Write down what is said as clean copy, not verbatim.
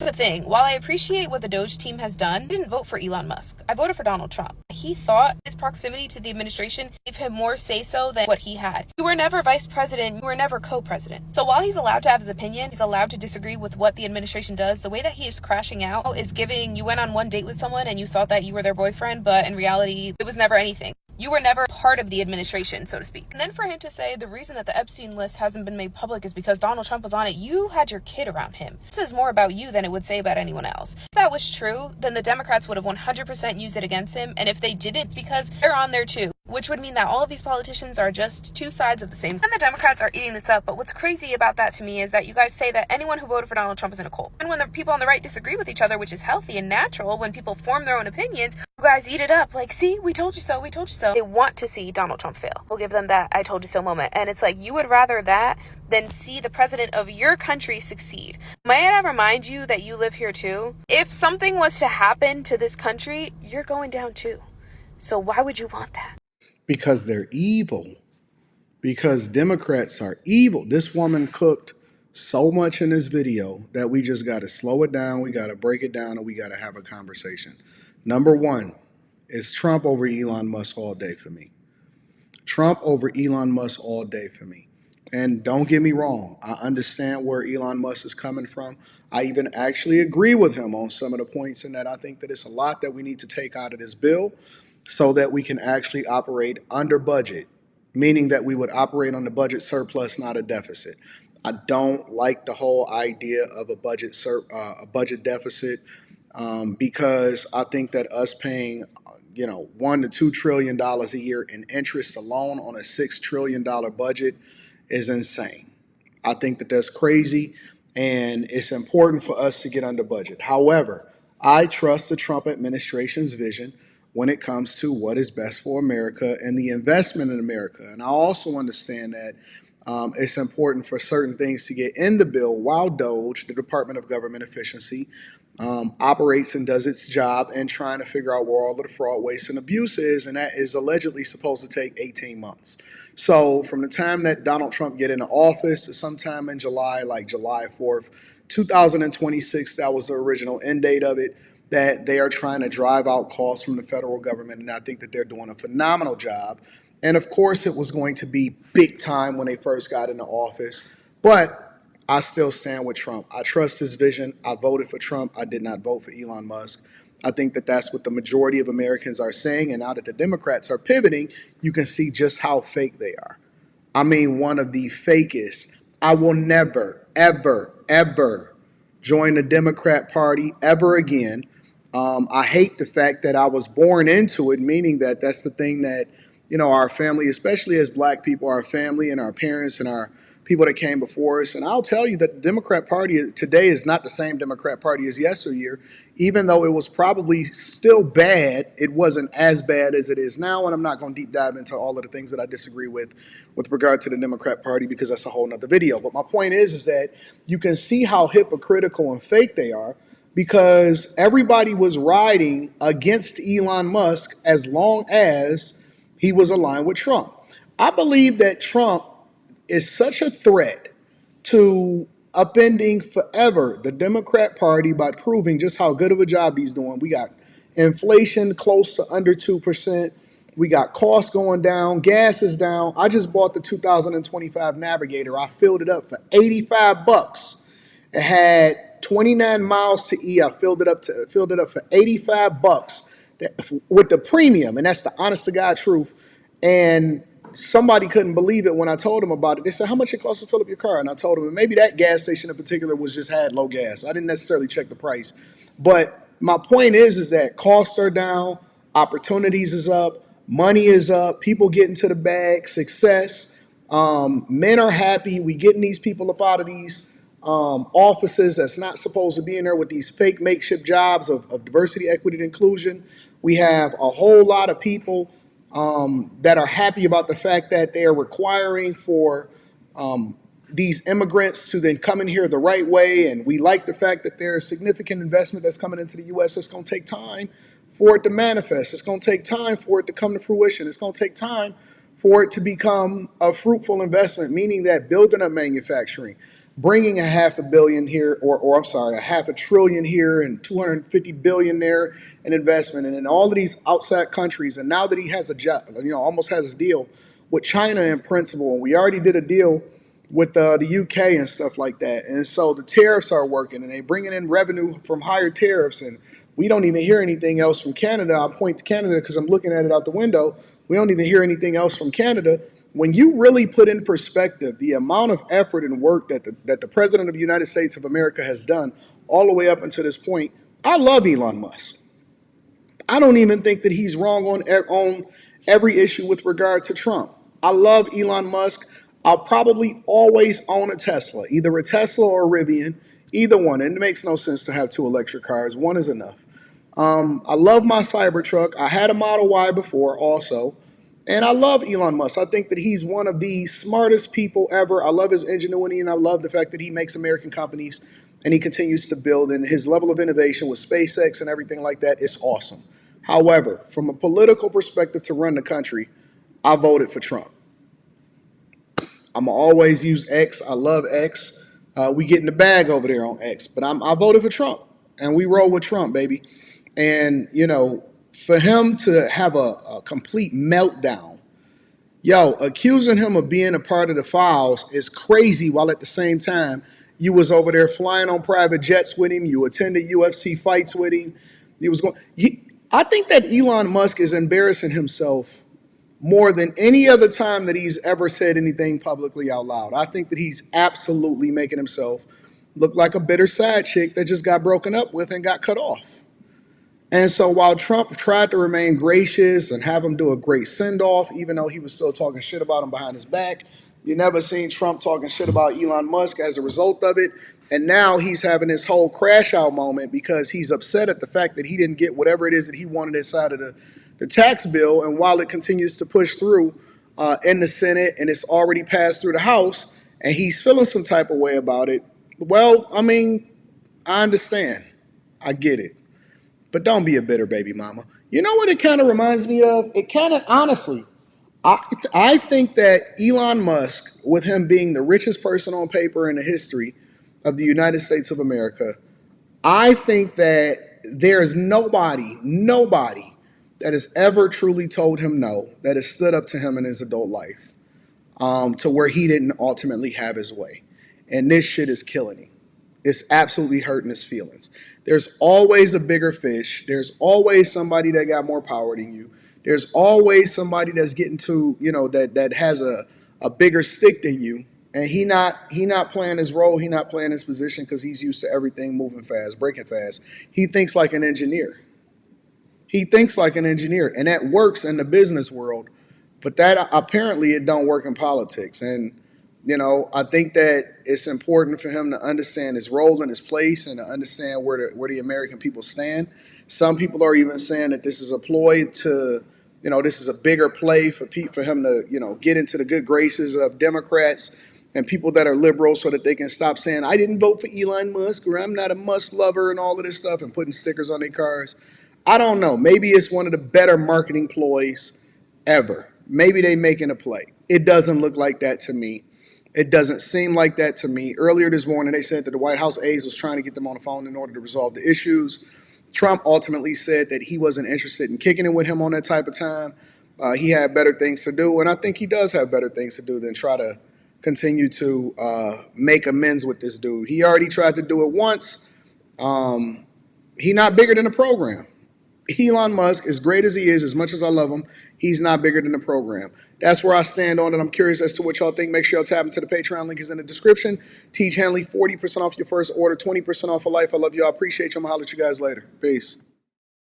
The thing, while I appreciate what the Doge team has done, I didn't vote for Elon Musk. I voted for Donald Trump. He thought his proximity to the administration gave him more say-so than what he had. You were never vice president, you were never co-president. So while he's allowed to have his opinion, he's allowed to disagree with what the administration does, the way that he is crashing out is giving you went on one date with someone and you thought that you were their boyfriend, but in reality, it was never anything. You were never part of the administration, so to speak. And then for him to say the reason that the Epstein list hasn't been made public is because Donald Trump was on it, you had your kid around him. This says more about you than it would say about anyone else. If that was true, then the Democrats would have 100% used it against him, and if they didn't, it's because they're on there too. Which would mean that all of these politicians are just two sides of the same. And the Democrats are eating this up, but what's crazy about that to me is that you guys say that anyone who voted for Donald Trump is in a cult. And when the people on the right disagree with each other, which is healthy and natural, when people form their own opinions, you guys eat it up. Like, see, we told you so, we told you so. They want to see Donald Trump fail. We'll give them that I told you so moment. And it's like, you would rather that than see the president of your country succeed. Might I remind you that you live here too? If something was to happen to this country, you're going down too. So why would you want that? Because they're evil. Because Democrats are evil. This woman cooked so much in this video that we just got to slow it down. We got to break it down and we got to have a conversation. Number one is Trump over Elon Musk all day for me. Trump over Elon Musk all day for me. And don't get me wrong, I understand where Elon Musk is coming from. I even actually agree with him on some of the points in that I think that it's a lot that we need to take out of this bill so that we can actually operate under budget, meaning that we would operate on the budget surplus, not a deficit. I don't like the whole idea of a budget deficit because I think that us paying $1 to $2 trillion a year in interest alone on a $6 trillion budget is insane. I think that that's crazy, and it's important for us to get under budget. However, I trust the Trump administration's vision when it comes to what is best for America and the investment in America. And I also understand that it's important for certain things to get in the bill while DOGE, the Department of Government Efficiency, operates and does its job in trying to figure out where all of the fraud, waste, and abuse is, and that is allegedly supposed to take 18 months. So from the time that Donald Trump get into office to sometime in July, like July 4th, 2026, that was the original end date of it, that they are trying to drive out costs from the federal government, and I think that they're doing a phenomenal job. And of course, it was going to be big time when they first got into office, but I still stand with Trump. I trust his vision. I voted for Trump. I did not vote for Elon Musk. I think that that's what the majority of Americans are saying, and now that the Democrats are pivoting, you can see just how fake they are. I mean, one of the fakest. I will never, ever, ever join the Democrat Party ever again. I hate the fact that I was born into it, meaning that that's the thing that, our family, especially as Black people, our family and our parents and our people that came before us. And I'll tell you that the Democrat Party today is not the same Democrat Party as yesteryear. Even though it was probably still bad, it wasn't as bad as it is now. And I'm not going to deep dive into all of the things that I disagree with regard to the Democrat Party, because that's a whole nother video. But my point is that you can see how hypocritical and fake they are, because everybody was riding against Elon Musk as long as he was aligned with Trump. I believe that Trump is such a threat to upending forever the Democrat Party by proving just how good of a job he's doing. We got inflation close to under 2%. We got costs going down. Gas is down. I just bought the 2025 Navigator. I filled it up for $85. It had 29 miles to E. I filled it up for $85 with the premium, and that's the honest to God truth. And somebody couldn't believe it when I told them about it. They said, "How much it costs to fill up your car?" And I told them, and maybe that gas station in particular had low gas. I didn't necessarily check the price, but my point is that costs are down, opportunities is up, money is up, people get into the bag, success. Men are happy. We getting these people up out of these offices that's not supposed to be in there with these fake makeshift jobs of diversity, equity, and inclusion. We have a whole lot of people that are happy about the fact that they are requiring for these immigrants to then come in here the right way. And we like the fact that there is significant investment that's coming into the U.S. It's going to take time for it to manifest. It's going to take time for it to come to fruition. It's going to take time for it to become a fruitful investment, meaning that building up manufacturing, bringing a half a billion here, or I'm sorry, a half a trillion here and 250 billion there in investment, and in all of these outside countries. And now that he has a job, almost has a deal with China in principle, and we already did a deal with the UK and stuff like that. And so the tariffs are working, and they bringing in revenue from higher tariffs, and we don't even hear anything else from Canada. I'll point to Canada because I'm looking at it out the window. We don't even hear anything else from Canada. When you really put in perspective the amount of effort and work that the President of the United States of America has done all the way up until this point, I love Elon Musk. I don't even think that he's wrong on every issue with regard to Trump. I love Elon Musk. I'll probably always own a Tesla, either a Tesla or a Rivian, either one. And it makes no sense to have two electric cars. One is enough. I love my Cybertruck. I had a Model Y before also. And I love Elon Musk. I think that he's one of the smartest people ever. I love his ingenuity, and I love the fact that he makes American companies and he continues to build. And his level of innovation with SpaceX and everything like that is awesome. However, from a political perspective to run the country, I voted for Trump. I'm going to always use X. I love X. We get in the bag over there on X. But I voted for Trump, and we roll with Trump, baby. And, for him to have a complete meltdown, accusing him of being a part of the files is crazy, while at the same time, you was over there flying on private jets with him. You attended UFC fights with him. I think that Elon Musk is embarrassing himself more than any other time that he's ever said anything publicly out loud. I think that he's absolutely making himself look like a bitter side chick that just got broken up with and got cut off. And so while Trump tried to remain gracious and have him do a great send-off, even though he was still talking shit about him behind his back, you never seen Trump talking shit about Elon Musk as a result of it. And now he's having this whole crash out moment because he's upset at the fact that he didn't get whatever it is that he wanted inside of the tax bill. And while it continues to push through in the Senate and it's already passed through the House and he's feeling some type of way about it, well, I understand. I get it. But don't be a bitter baby mama. You know what it kind of reminds me of? It kind of, honestly, I think that Elon Musk, with him being the richest person on paper in the history of the United States of America, I think that there's nobody that has ever truly told him no, that has stood up to him in his adult life, to where he didn't ultimately have his way. And this shit is killing him. It's absolutely hurting his feelings. There's always a bigger fish. There's always somebody that got more power than you. There's always somebody that's getting to, that has a bigger stick than you. And he not playing his role. He not playing his position because he's used to everything moving fast, breaking fast. He thinks like an engineer. And that works in the business world. But that apparently it don't work in politics. And I think that it's important for him to understand his role and his place and to understand where the American people stand. Some people are even saying that this is a ploy to, this is a bigger play for him to, get into the good graces of Democrats and people that are liberals so that they can stop saying, I didn't vote for Elon Musk or I'm not a Musk lover and all of this stuff and putting stickers on their cars. I don't know. Maybe it's one of the better marketing ploys ever. Maybe they making a play. It doesn't look like that to me. It doesn't seem like that to me. Earlier this morning, they said that the White House aides was trying to get them on the phone in order to resolve the issues. Trump ultimately said that he wasn't interested in kicking it with him on that type of time. He had better things to do, and I think he does have better things to do than try to continue to make amends with this dude. He already tried to do it once. He not bigger than the program. Elon Musk, as great as he is, as much as I love him, he's not bigger than the program. That's where I stand on it. I'm curious as to what y'all think. Make sure y'all tap into the Patreon. Link is in the description. Teach Hanley, 40% off your first order, 20% off for life. I love y'all. Appreciate you. I'm going to holler at you guys later. Peace.